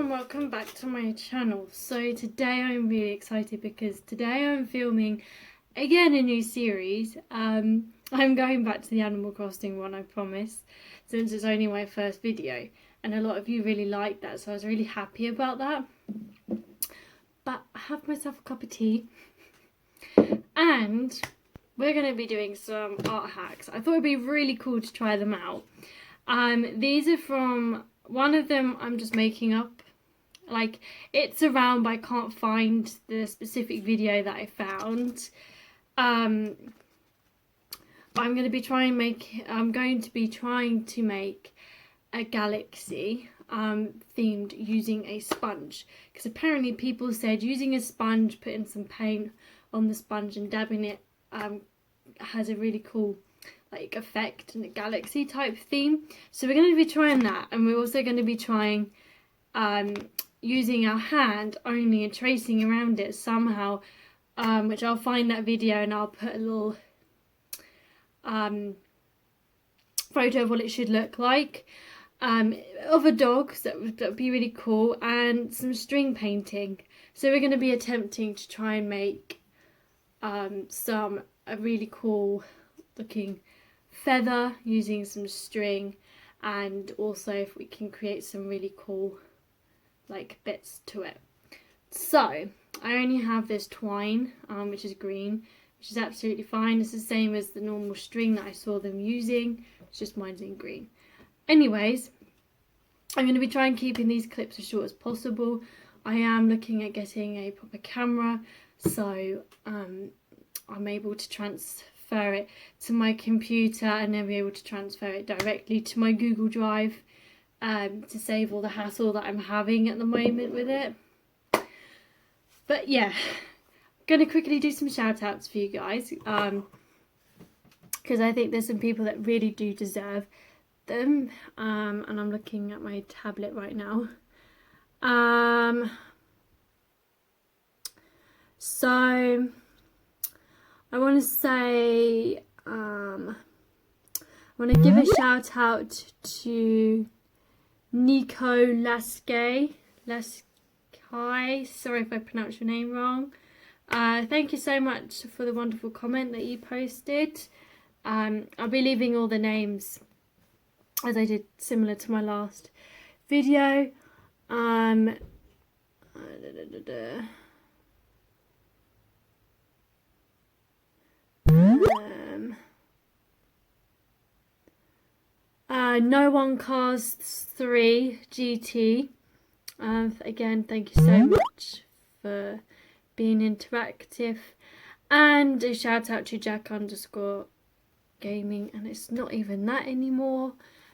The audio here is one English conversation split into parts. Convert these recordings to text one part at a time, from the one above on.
and welcome back to my channel. So today I'm really excited because today I'm filming again a new series. I'm going back to the Animal Crossing one, I promise, since it's only my first video and a lot of you really liked that, so I was really happy about that. But I have myself a cup of tea and we're going to be doing some art hacks. I thought it'd be really cool to try them out. These are from, one of them I'm just making up. Like, it's around but I can't find the specific video that I found. But I'm going to be trying to make a galaxy themed using a sponge, because apparently people said using a sponge, putting some paint on the sponge and dabbing it has a really cool like effect and a galaxy type theme. So we're going to be trying that, and we're also going to be trying using our hand only and tracing around it somehow, which I'll find that video and I'll put a little photo of what it should look like, of a dog, so that would be really cool, and some string painting. So we're going to be attempting to try and make a really cool looking feather using some string, and also if we can create some really cool like bits to it. So I only have this twine, which is green, which is absolutely fine. It's the same as the normal string that I saw them using, it's just mine's in green. Anyways, I'm going to be trying keeping these clips as short as possible. I am looking at getting a proper camera, so I'm able to transfer it to my computer and then be able to transfer it directly to my Google Drive, to save all the hassle that I'm having at the moment with it. But yeah, I'm going to quickly do some shout outs for you guys, because I think there's some people that really do deserve them, and I'm looking at my tablet right now. So I want to say, I want to give a shout out to Nico Lasky, sorry if I pronounced your name wrong. Thank you so much for the wonderful comment that you posted. I'll be leaving all the names as I did similar to my last video. No One Cars 3 GT. Again, thank you so much for being interactive. And a shout out to Jack_gaming, and it's not even that anymore.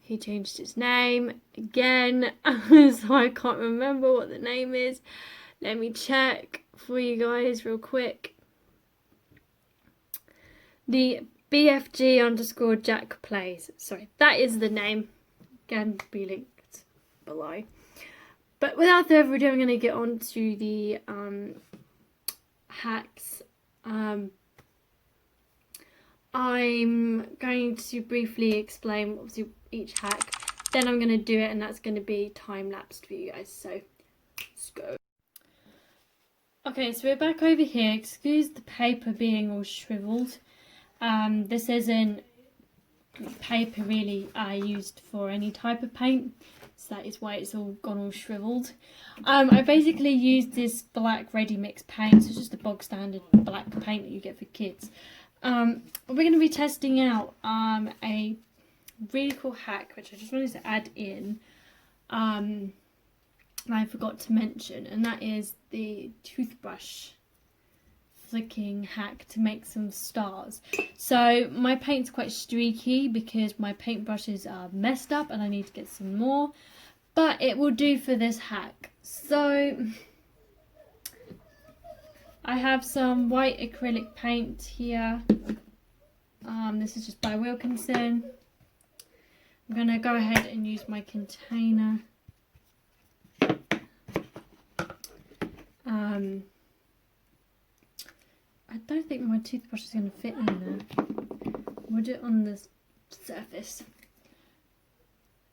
He changed his name again, so I can't remember what the name is. Let me check for you guys real quick. The BFG_Jack Plays. Sorry, that is the name. Again, be linked below. But without further ado, I'm going to get on to the hacks. I'm going to briefly explain obviously each hack. Then I'm going to do it, and that's going to be time-lapsed for you guys. So let's go. Okay, so we're back over here. Excuse the paper being all shriveled. This isn't paper really used for any type of paint, so that is why it's all gone all shriveled. I basically used this black ready mix paint, so it's just a bog standard black paint that you get for kids. We're going to be testing out a really cool hack which I just wanted to add in, and I forgot to mention, and that is the toothbrush flicking hack to make some stars. So my paint's quite streaky because my paintbrushes are messed up and I need to get some more, but it will do for this hack. So I have some white acrylic paint here. This is just by Wilkinson. I'm going to go ahead and use my container. I don't think my toothbrush is going to fit in there. We'll do it on the surface.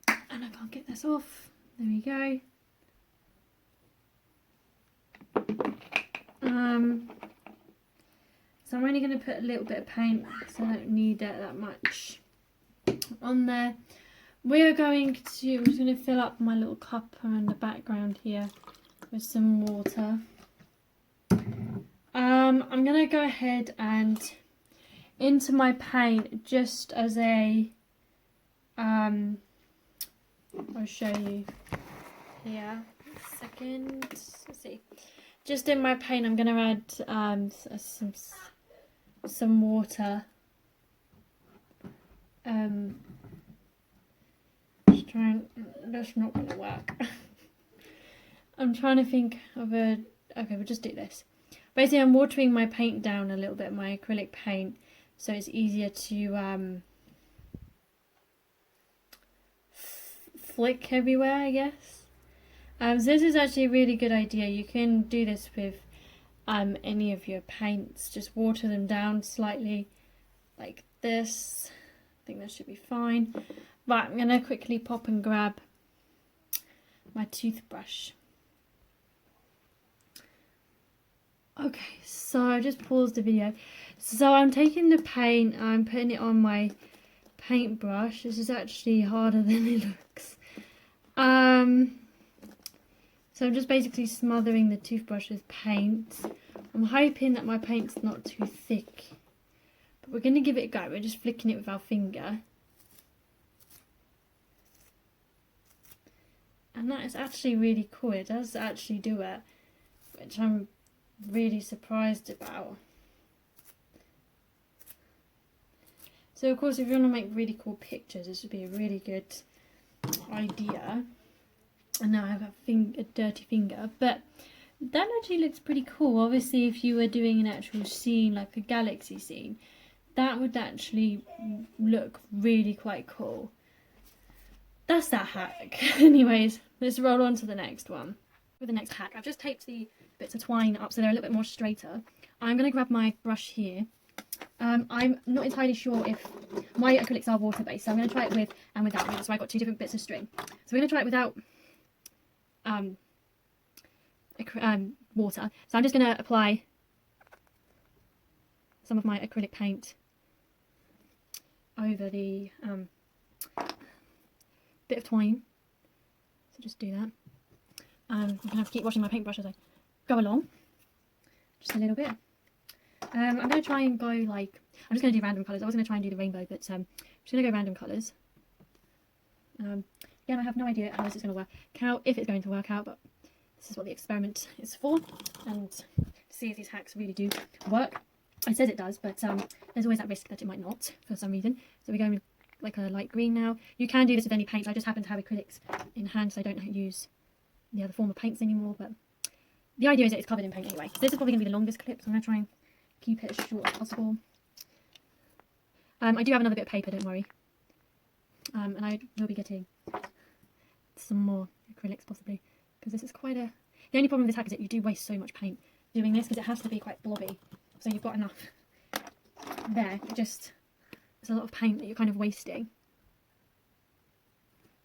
And I can't get this off. There we go. So I'm only going to put a little bit of paint, so I don't need it that much on there. I'm just going to fill up my little cup around the background here with some water. I'm going to go ahead and into my paint just as a, I'll show you here, a second, let's see. Just in my paint I'm going to add some water. That's not going to work. I'm trying to think of okay, we'll just do this. Basically I'm watering my paint down a little bit, my acrylic paint, so it's easier to flick everywhere, I guess. So this is actually a really good idea. You can do this with any of your paints. Just water them down slightly like this. I think that should be fine. Right, I'm going to quickly pop and grab my toothbrush. Okay, so I just paused the video. So I'm taking the paint, I'm putting it on my paintbrush. This is actually harder than it looks. So I'm just basically smothering the toothbrush with paint. I'm hoping that my paint's not too thick. But we're going to give it a go. We're just flicking it with our finger. And that is actually really cool. It does actually do it, which I'm really surprised about. So of course if you want to make really cool pictures, this would be a really good idea. And now I have a dirty finger, but that actually looks pretty cool. Obviously if you were doing an actual scene, like a galaxy scene, that would actually look really quite cool. That's that hack. Anyways, let's roll on to the next one. With the next hack, I've just taped the bits of twine up so they're a little bit more straighter. I'm going to grab my brush here. I'm not entirely sure if my acrylics are water based, so I'm going to try it with and without. That's why I've got two different bits of string. So we're going to try it without water. So I'm just going to apply some of my acrylic paint over the bit of twine. So just do that. I'm going to have to keep washing my paintbrush as I go along. Just a little bit. I'm going to try and go like, I'm just going to do random colours. I was going to try and do the rainbow, but I'm just going to go random colours. Again, I have no idea how this is going to work out, if it's going to work out, but this is what the experiment is for, and to see if these hacks really do work. It says it does, but there's always that risk that it might not for some reason. So we're going with like a light green now. You can do this with any paints. I just happen to have acrylics in hand, so I don't use the other form of paints anymore, but the idea is that it's covered in paint anyway. So this is probably going to be the longest clip, so I'm going to try and keep it as short as possible. I do have another bit of paper, don't worry. And I will be getting some more acrylics possibly, because this is quite a... The only problem with this hack is that you do waste so much paint doing this, because it has to be quite blobby. So you've got enough there, it's a lot of paint that you're kind of wasting.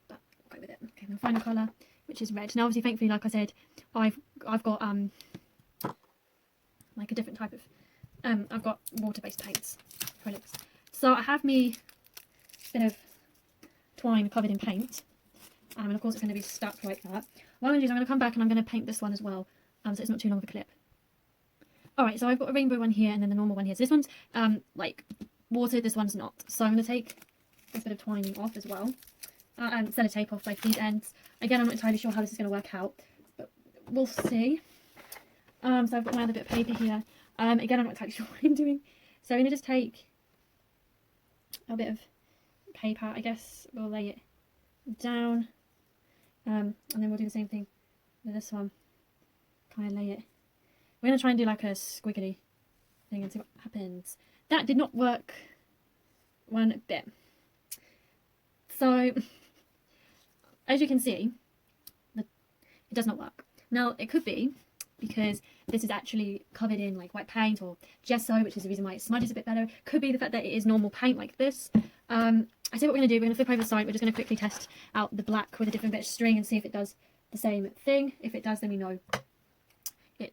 But we'll go with it. Okay, the final colour, which is red. Now obviously, thankfully, like I said, I've got like a different type of I've got water-based paints, acrylics. So I have me bit of twine covered in paint, and of course it's going to be stuck like that. What I'm going to do is I'm going to come back and I'm going to paint this one as well, so it's not too long of a clip. Alright, so I've got a rainbow one here and then the normal one here. So this one's like watered, this one's not. So I'm going to take this bit of twine off as well, and sellotape off both these ends. Again, I'm not entirely sure how this is going to work out, but we'll see. So I've got my other bit of paper here. Again, I'm not entirely sure what I'm doing. So I'm going to just take a bit of paper, I guess we'll lay it down, and then we'll do the same thing with this one. Kind of lay it. We're going to try and do like a squiggly thing and see what happens. That did not work one bit. So, as you can see, it does not work. Now, it could be because this is actually covered in like white paint or gesso, which is the reason why it smudges a bit better. Could be the fact that it is normal paint like this. I see what we're going to do. We're going to flip over the side. We're just going to quickly test out the black with a different bit of string and see if it does the same thing. If it does, then we know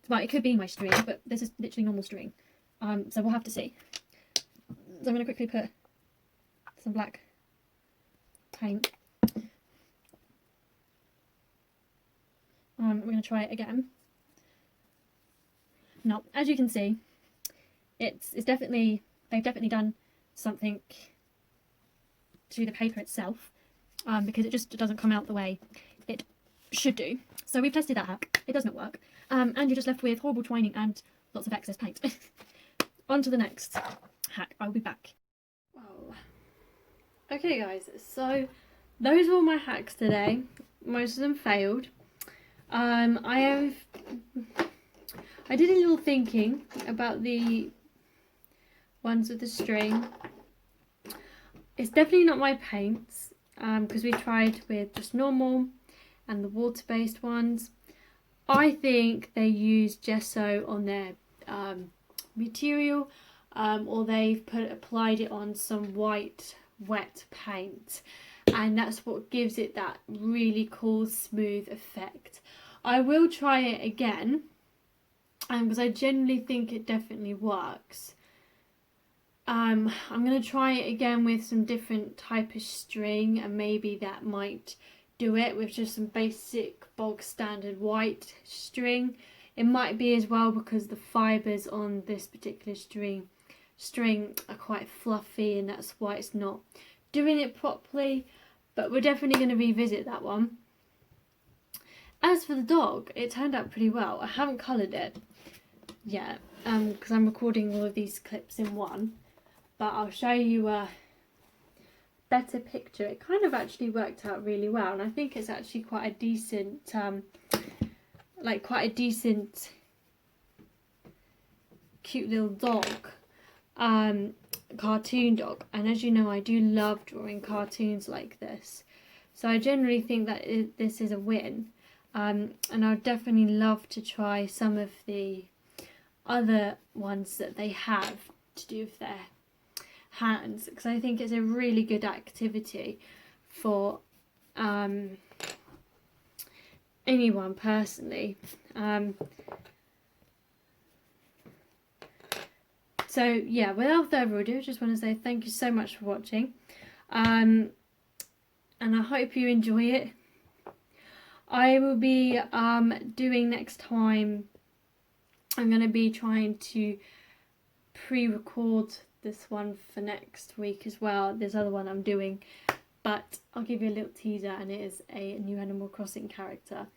Well, it could be my string, but this is literally normal string. So we'll have to see. So I'm going to quickly put some black paint. We're going to try it again. Now, as you can see, they've definitely done something to the paper itself, because it just doesn't come out the way it should do. So we've tested that hack. It does not work. And you're just left with horrible twining and lots of excess paint. On to the next hack. I'll be back. Well, okay guys, so those were all my hacks today. Most of them failed. I did a little thinking about the ones with the string. It's definitely not my paints, because we tried with just normal and the water-based ones. I think they used gesso on their material, or they've applied it on some white wet paint, and that's what gives it that really cool smooth effect. I will try it again, because I generally think it definitely works. I'm going to try it again with some different type of string, and maybe that might do it with just some basic bog standard white string. It might be as well because the fibres on this particular string are quite fluffy, and that's why it's not doing it properly, but we're definitely going to revisit that one. As for the dog, it turned out pretty well. I haven't coloured it yet, because I'm recording all of these clips in one, but I'll show you a better picture. It kind of actually worked out really well, and I think it's actually quite a decent cute little dog, cartoon dog. And as you know, I do love drawing cartoons like this, so I generally think that this is a win. And I'd definitely love to try some of the other ones that they have to do with their hands, because I think it's a really good activity for anyone personally. So yeah, without further ado, I just want to say thank you so much for watching, and I hope you enjoy it. I will be doing next time, I'm going to be trying to pre-record this one for next week as well. This other one I'm doing, but I'll give you a little teaser, and it is a new Animal Crossing character.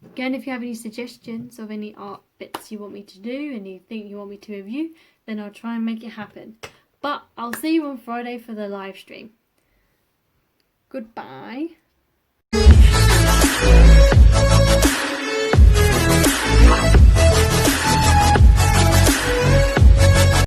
Again, if you have any suggestions of any art bits you want me to do, anything you want me to review, then I'll try and make it happen. But I'll see you on Friday for the live stream. Goodbye.